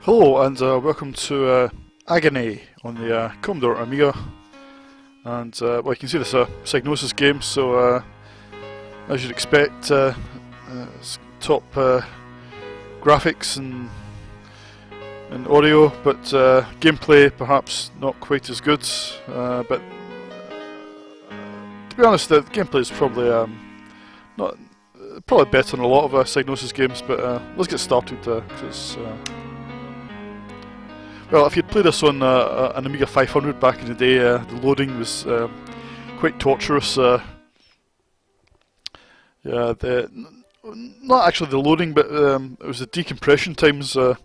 Hello and welcome to Agony on the Commodore Amiga, and well, you can see this is a Psygnosis game, so as you'd expect, top graphics and audio, but gameplay perhaps not quite as good. But to be honest, the gameplay is probably probably better than a lot of Psygnosis games. But let's get started because. Well, if you'd played this on an Amiga 500 back in the day, the loading was quite torturous. Yeah, not actually the loading, but it was the decompression times were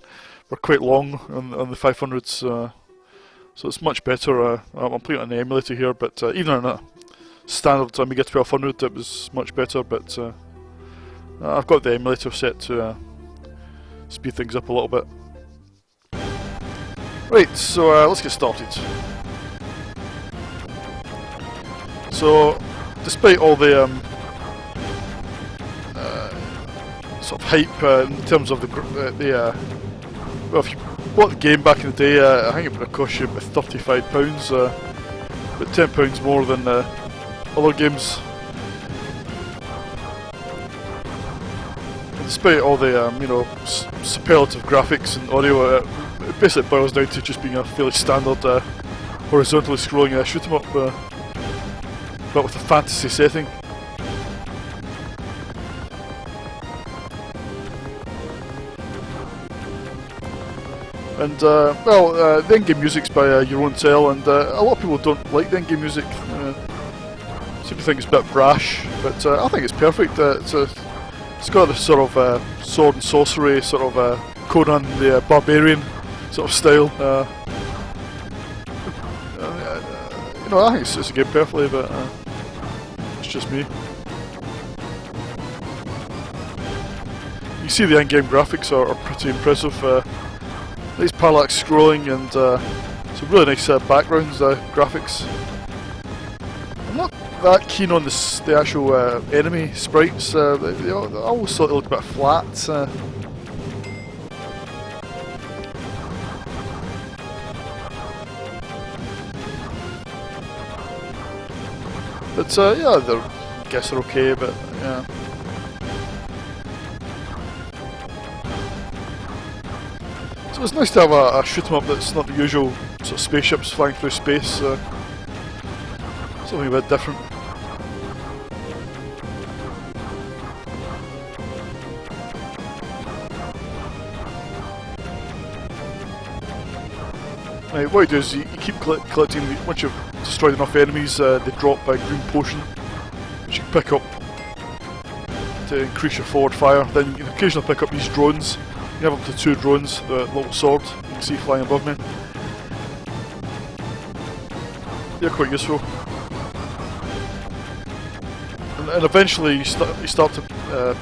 quite long on the 500s, so it's much better. I'm playing it on the emulator here, but even on a standard Amiga 1200 it was much better, but I've got the emulator set to speed things up a little bit. Right, so let's get started. So, despite all the sort of hype in terms of well, if you bought the game back in the day, I think it would have cost you about £35, about £10 more than other games. And despite all the superlative graphics and audio, it basically boils down to just being a fairly standard horizontally scrolling shoot 'em up, but with a fantasy setting. And well, the in-game music's by your own tell, and a lot of people don't like the in-game music. Seem to think it's a bit brash, but I think it's perfect. It's got this sort of sword and sorcery, sort of Conan the Barbarian sort of style. I think it's a game perfectly, but it's just me. You see the in-game graphics are pretty impressive. Nice parallax scrolling and some really nice backgrounds, graphics. I'm not that keen on the actual enemy sprites. They always sort of look a bit flat. But yeah, I guess they're okay, but yeah. So it's nice to have a shoot 'em up that's not the usual sort of spaceships flying through space. Something a bit different. Right, what you do is you keep collecting, once you've destroyed enough enemies, they drop a green potion, which you can pick up to increase your forward fire. Then you can occasionally pick up these drones. You have up to 2 drones, the little sword you can see flying above me. They're quite useful. And eventually you start to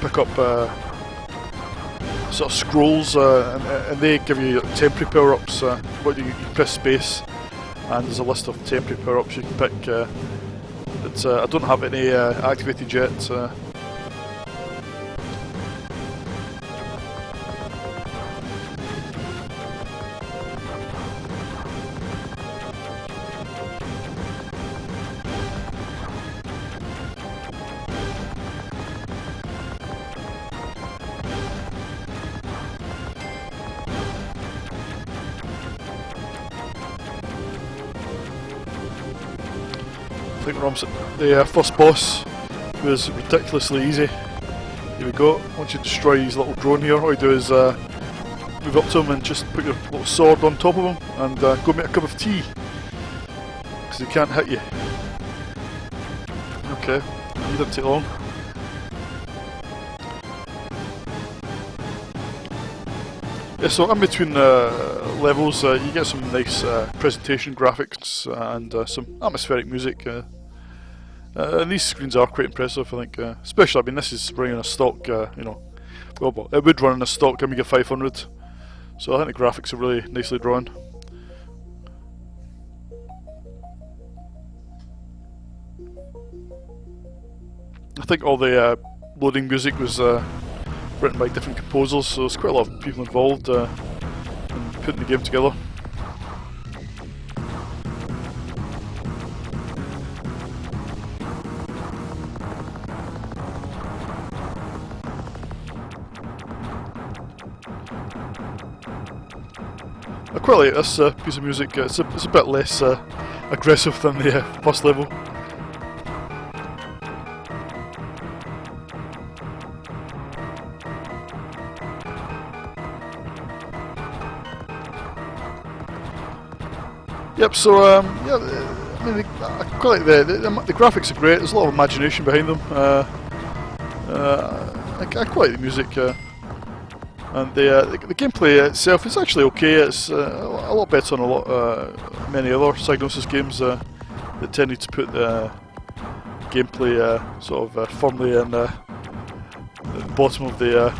pick up sort of scrolls, and they give you temporary power-ups. What you press space, and there's a list of temporary power-ups you can pick. I don't have any activated yet. I think we're almost at the first boss, who is ridiculously easy. Here we go. Once you destroy his little drone here, all you do is move up to him and just put your little sword on top of him and go make a cup of tea, because he can't hit you. Okay, you didn't take long. Yeah, so in between levels you get some nice presentation graphics and some atmospheric music. And these screens are quite impressive, I think. Especially, I mean, this is running on a stock, well, it would run on a stock Amiga 500. So I think the graphics are really nicely drawn. I think all the loading music was written by different composers, so there's quite a lot of people involved. And putting the game together. I quite like this piece of music. It's a bit less aggressive than the first level. Yep. So yeah, I mean, I quite like the graphics are great. There's a lot of imagination behind them. I quite like the music. And the gameplay itself is actually okay. It's a lot better than many other Psygnosis games that tended to put the gameplay sort of firmly in the bottom of their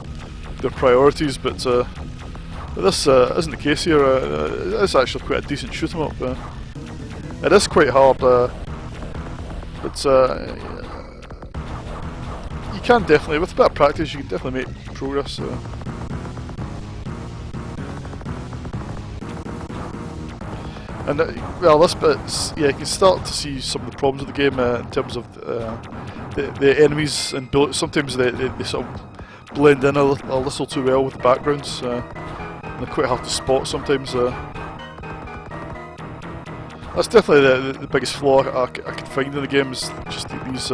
priorities. But this isn't the case here. It's actually quite a decent shoot 'em up. It is quite hard, but you can definitely, with a bit of practice, you can definitely make progress. And well, this bit's, yeah, you can start to see some of the problems of the game in terms of the enemies and bullets. Sometimes they sort of blend in a little too well with the backgrounds. And they're quite hard to spot sometimes. That's definitely the biggest flaw I can find in the game, is just these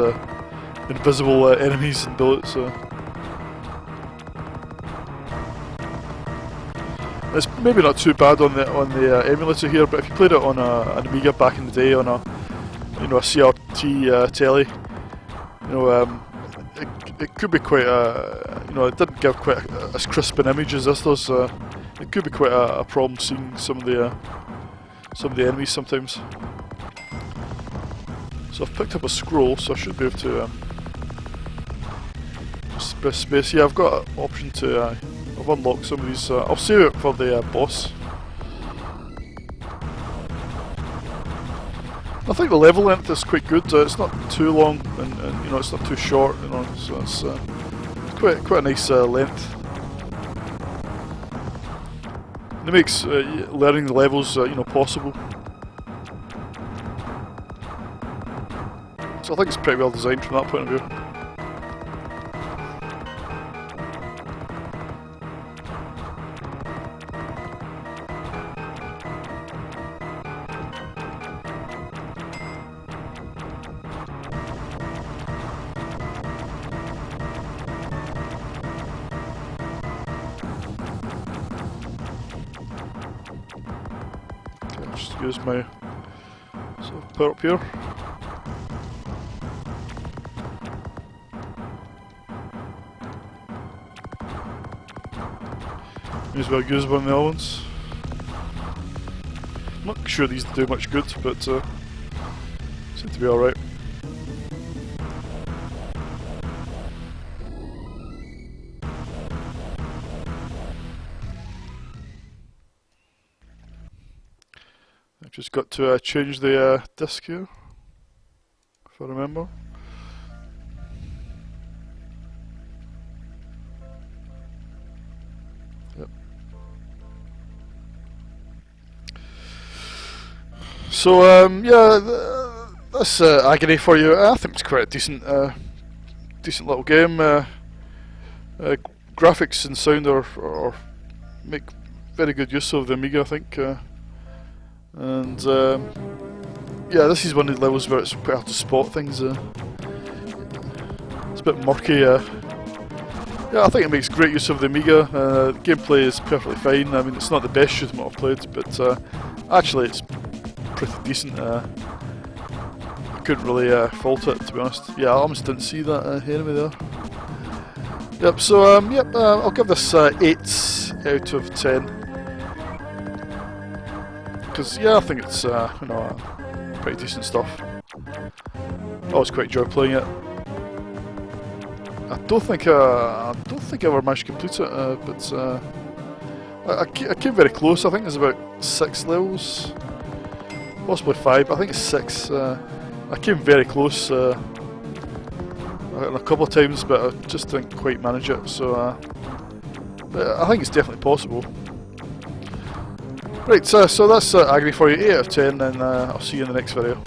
invisible enemies and bullets. It's maybe not too bad on the emulator here, but if you played it on an Amiga back in the day, on a CRT telly, it could be quite it didn't give quite as crisp an image as this does. It could be quite a problem seeing some of the enemies sometimes. So I've picked up a scroll, so I should be able to just press space. Yeah, I've got an option to. I've unlocked some of these. I'll save it for the boss. I think the level length is quite good. It's not too long, and it's not too short. So it's quite a nice length. And it makes learning the levels possible. So I think it's pretty well designed from that point of view. Just use my sort of power up here. May as well use one of the other ones. I'm not sure these do much good, but seem to be alright. I've just got to change the disc here, if I remember. Yep. So yeah, that's Agony for you. I think it's quite a decent little game. Graphics and sound are make very good use of the Amiga, I think. And yeah, this is one of the levels where it's quite hard to spot things. It's a bit murky. Yeah, I think it makes great use of the Amiga. The gameplay is perfectly fine. I mean, it's not the best shoot 'em up I've played, but actually it's pretty decent. I couldn't really fault it, to be honest. Yeah, I almost didn't see that enemy there. Yep. So I'll give this 8 out of 10. Because yeah, I think it's pretty decent stuff. I always quite enjoy playing it. I don't think I ever managed to complete it, but I came very close. I think there's about 6 levels, possibly 5. I think it's 6. I came very close a couple of times, but I just didn't quite manage it. So, but I think it's definitely possible. Right, so that's Agony for you, 8 out of 10, and I'll see you in the next video.